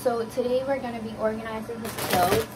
So today we're going to be organizing his clothes.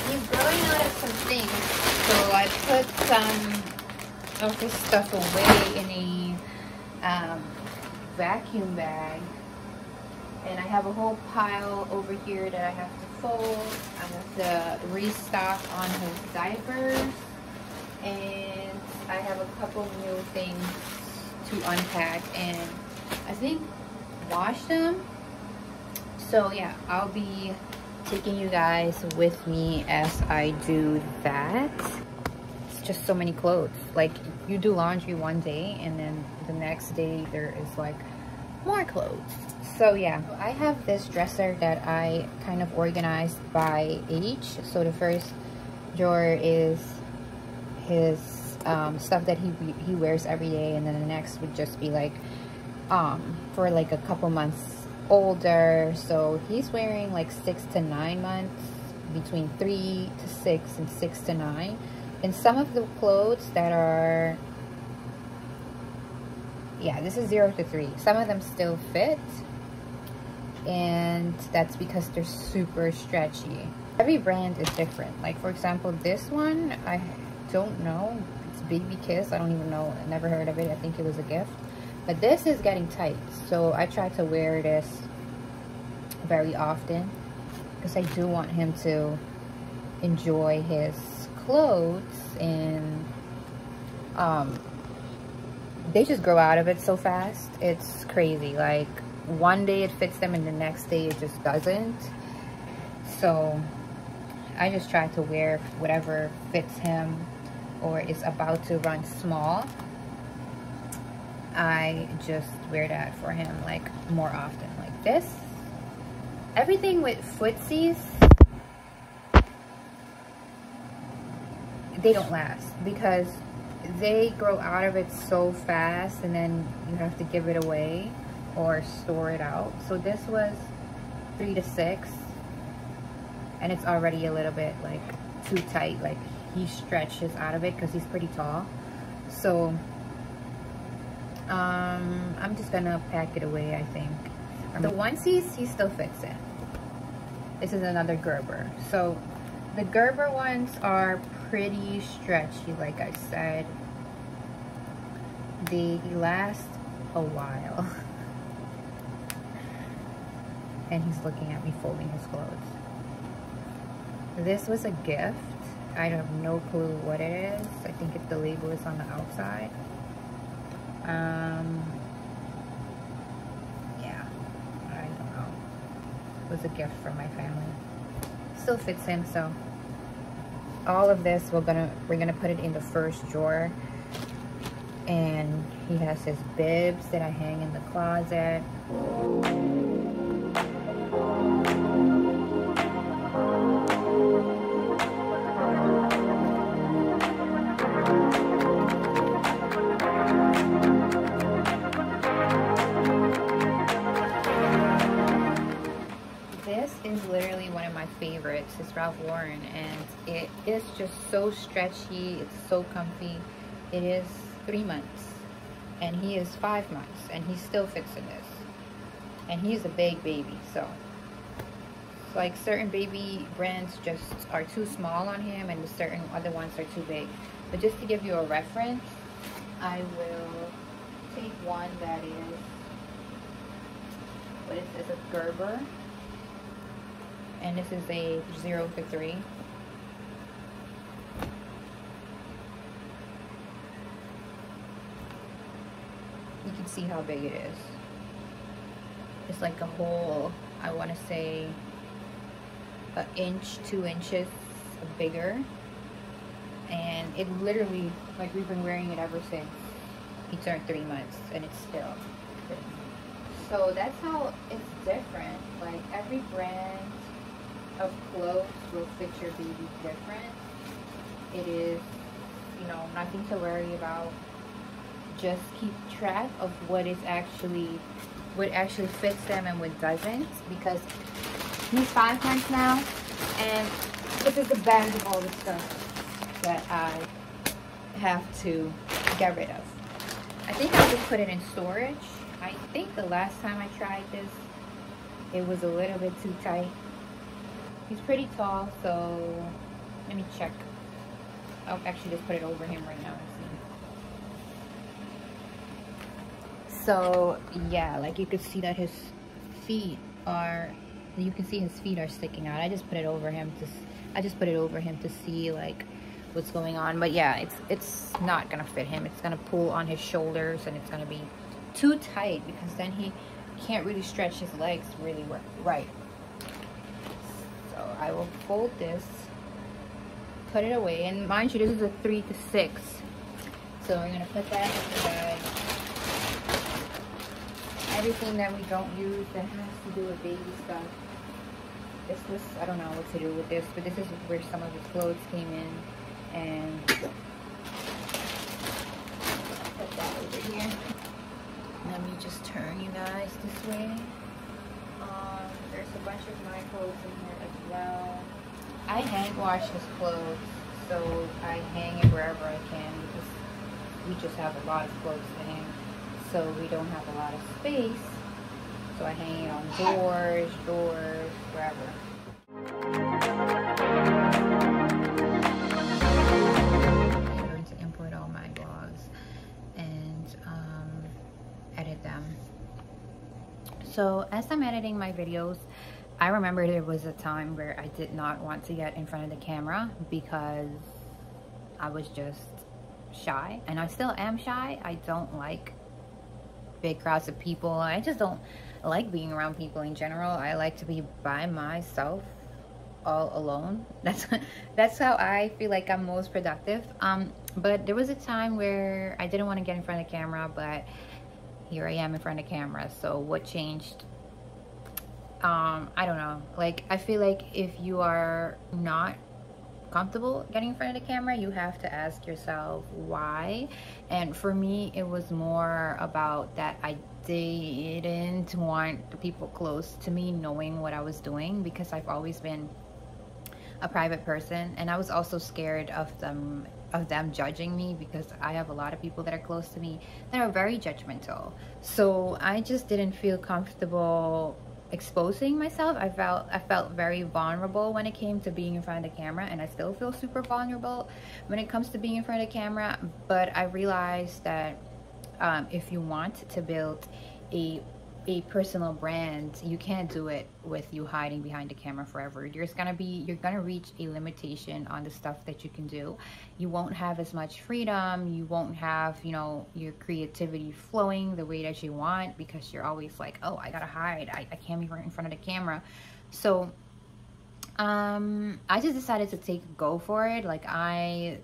He's growing out of some things, so I put some of his stuff away in a vacuum bag. And I have a whole pile over here that I have to fold. I have to restock on his diapers. And I have a couple new things to unpack and I think wash them. So yeah, I'll be taking you guys with me as I do that. It's just so many clothes. Like, you do laundry one day and then the next day there is like more clothes. So yeah, I have this dresser that I kind of organized by age. So the first drawer is his stuff that he wears every day, and then the next would just be like for like a couple months older. So he's wearing like 6 to 9 months, between 3 to 6 and 6 to 9. And some of the clothes that are, yeah, this is 0 to 3. Some of them still fit, and that's because they're super stretchy. Every brand is different. Like, for example, this one, I don't know. It's Baby Kiss. I don't even know. I never heard of it. I think it was a gift. But this is getting tight. So I try to wear this very often because I do want him to enjoy his clothes. And they just grow out of it so fast. It's crazy. Like, one day it fits them and the next day it just doesn't. So I just try to wear whatever fits him or is about to run small. I just wear that for him like more often. Like this, everything with footsies, they don't last because they grow out of it so fast and then you have to give it away or store it out. So this was 3 to 6 and it's already a little bit like too tight. Like, he stretches out of it because he's pretty tall. So I'm just gonna pack it away, I think. The onesies, he still fits in. This is another Gerber. So the Gerber ones are pretty stretchy, like I said. They last a while. And he's looking at me folding his clothes. This was a gift. I have no clue what it is. I think the label is on the outside. Yeah, I don't know. It was a gift from my family. Still fits him. So all of this, we're gonna put it in the first drawer. And he has his bibs that I hang in the closet. Literally one of my favorites is Ralph Lauren, and it is just so stretchy. It's so comfy. It is 3 months and he is 5 months and he still fits in this, and he's a big baby. So like, certain baby brands just are too small on him and certain other ones are too big. But just to give you a reference, I will take one that is, what is this, a Gerber. And this is a 0 to 3. You can see how big it is. It's like a whole, I want to say, an inch, 2 inches bigger. And it literally, like, we've been wearing it ever since he turned 3 months, and it's still fitting. So that's how it's different. Like, every brand of clothes will fit your baby different. It is, you know, nothing to worry about. Just keep track of what actually fits them and what doesn't, because he's 5 months now, and this is the bag of all the stuff that I have to get rid of. I think I'll just put it in storage. I think the last time I tried this, it was a little bit too tight. He's pretty tall, so let me check. I'll actually just put it over him right now and see. So yeah, like you could see that his feet are, you can see his feet are sticking out. I just put it over him to see like what's going on. But yeah, it's not gonna fit him. It's gonna pull on his shoulders, and it's gonna be too tight because then he can't really stretch his legs really right. So I will fold this, put it away, and mind you, this is a 3 to 6. So we're gonna put that in the bag. Everything that we don't use that has to do with baby stuff. This was, I don't know what to do with this, but this is where some of his clothes came in. And put that over here. Let me just turn you guys this way. There's a bunch of my clothes in here as well. I hand wash his clothes, so I hang it wherever I can because we just have a lot of clothes to hang. So we don't have a lot of space. So I hang it on doors, wherever. I'm going to import all my vlogs and edit them. So as I'm editing my videos, I remember there was a time where I did not want to get in front of the camera because I was just shy, and I still am shy. I don't like big crowds of people. I just don't like being around people in general. I like to be by myself, all alone. That's how I feel like I'm most productive. But there was a time where I didn't want to get in front of the camera, but here I am in front of the camera. So what changed? I don't know. Like, I feel like if you are not comfortable getting in front of the camera, you have to ask yourself why. And for me, it was more about that I didn't want the people close to me knowing what I was doing, because I've always been a private person, and I was also scared of them judging me, because I have a lot of people that are close to me that are very judgmental. So I just didn't feel comfortable exposing myself. I felt very vulnerable when it came to being in front of the camera, and I still feel super vulnerable when it comes to being in front of the camera. But I realized that if you want to build a personal brand, you can't do it with you hiding behind the camera forever. You're gonna reach a limitation on the stuff that you can do. You won't have as much freedom. You won't have, you know, your creativity flowing the way that you want, because you're always like, oh, I gotta hide. I can't be right in front of the camera. So I just decided to go for it. Like, I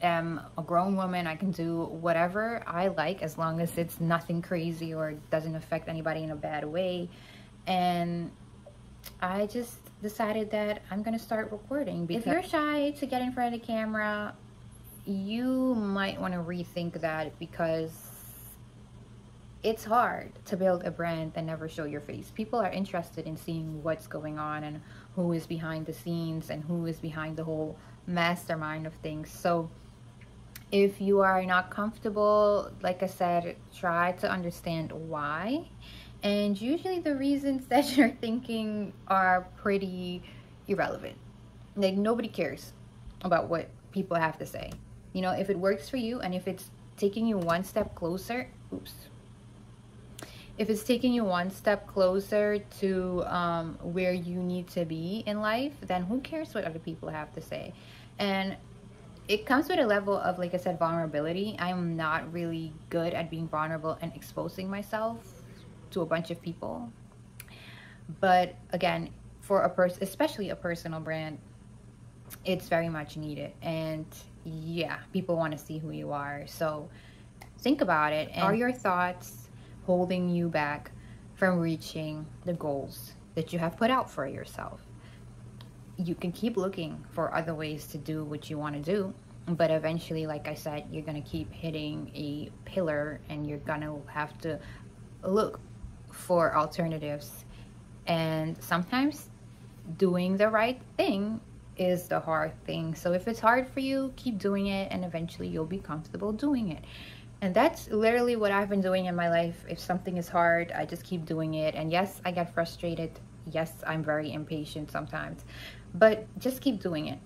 am a grown woman. I can do whatever I like, as long as it's nothing crazy or doesn't affect anybody in a bad way. And I just decided that I'm gonna start recording. Because if you're shy to get in front of the camera, you might want to rethink that, because it's hard to build a brand and never show your face. People are interested in seeing what's going on and who is behind the scenes and who is behind the whole mastermind of things. So if you are not comfortable, like I said, try to understand why. And usually the reasons that you're thinking are pretty irrelevant. Like, nobody cares about what people have to say. You know, if it works for you, and if it's taking you one step closer, if it's taking you one step closer to where you need to be in life, then who cares what other people have to say? And it comes with a level of, like I said, vulnerability. I'm not really good at being vulnerable and exposing myself to a bunch of people. But again, for a person, especially a personal brand, it's very much needed. And yeah, people want to see who you are. So think about it. And are your thoughts holding you back from reaching the goals that you have put out for yourself? You can keep looking for other ways to do what you want to do, but eventually, like I said, you're going to keep hitting a pillar, and you're going to have to look for alternatives. And sometimes doing the right thing is the hard thing. So if it's hard for you, keep doing it, and eventually you'll be comfortable doing it. And that's literally what I've been doing in my life. If something is hard, I just keep doing it. And yes, I get frustrated. Yes, I'm very impatient sometimes, but just keep doing it.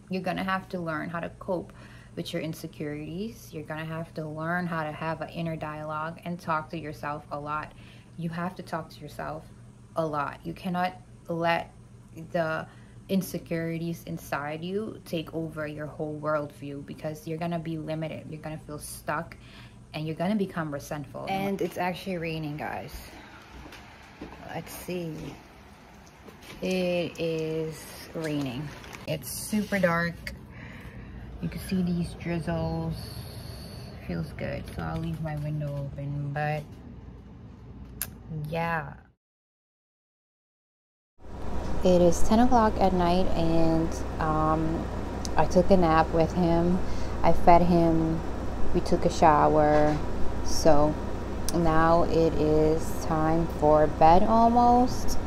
You're gonna have to learn how to cope with your insecurities. You're gonna have to learn how to have an inner dialogue and talk to yourself a lot. You have to talk to yourself a lot. You cannot let the insecurities inside you take over your whole worldview, because you're gonna be limited. You're gonna feel stuck and you're gonna become resentful. And it's actually raining, guys. Let's see. It is raining. It's super dark. You can see these drizzles. Feels good, so I'll leave my window open. But yeah, it is 10 o'clock at night, and I took a nap with him. I fed him. We took a shower. So now it is time for bed almost.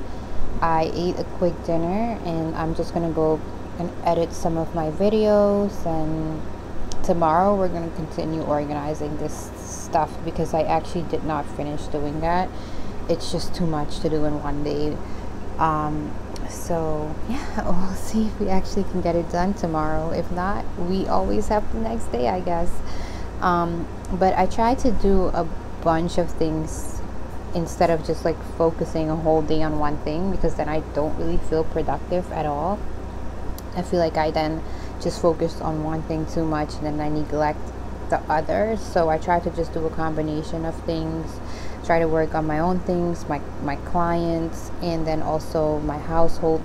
I ate a quick dinner, and I'm just gonna go and edit some of my videos, and tomorrow we're gonna continue organizing this stuff, because I actually did not finish doing that. It's just too much to do in one day. So yeah, we'll see if we actually can get it done tomorrow. If not, we always have the next day, I guess. But I try to do a bunch of things instead of just like focusing a whole day on one thing, because then I don't really feel productive at all. I feel like I then just focus on one thing too much, and then I neglect the others. So I try to just do a combination of things, try to work on my own things, my clients, and then also my household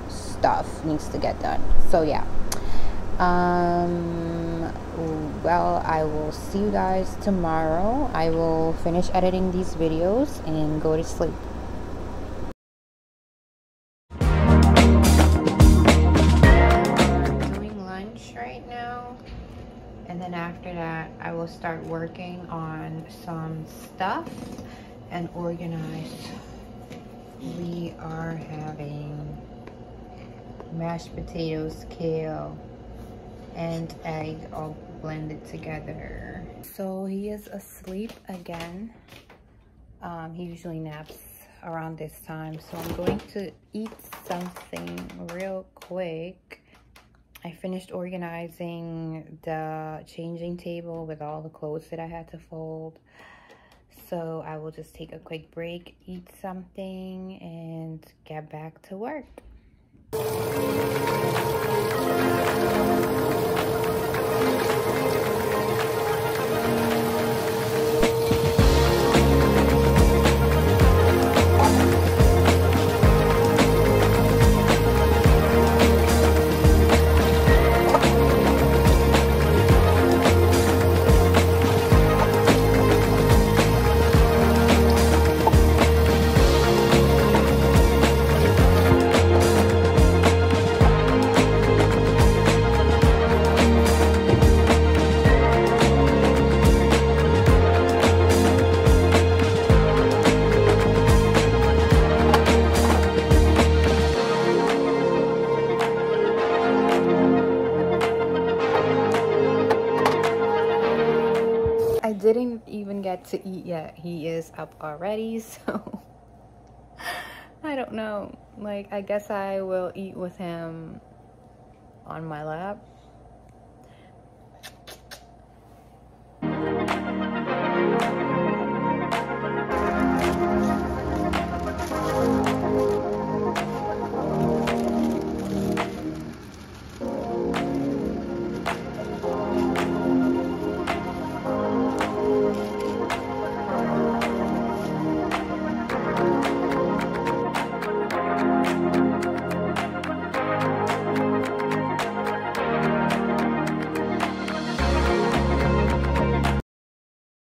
stuff needs to get done. So yeah, well, I will see you guys tomorrow. I will finish editing these videos and go to sleep. Doing lunch right now, and then after that I will start working on some stuff and organize. We are having mashed potatoes, kale, and egg all blended together. So he is asleep again. He usually naps around this time, so I'm going to eat something real quick. I finished organizing the changing table with all the clothes that I had to fold. So I will just take a quick break, eat something, and get back to work. I didn't even get to eat yet. He is up already, so I don't know. Like, I guess I will eat with him on my lap.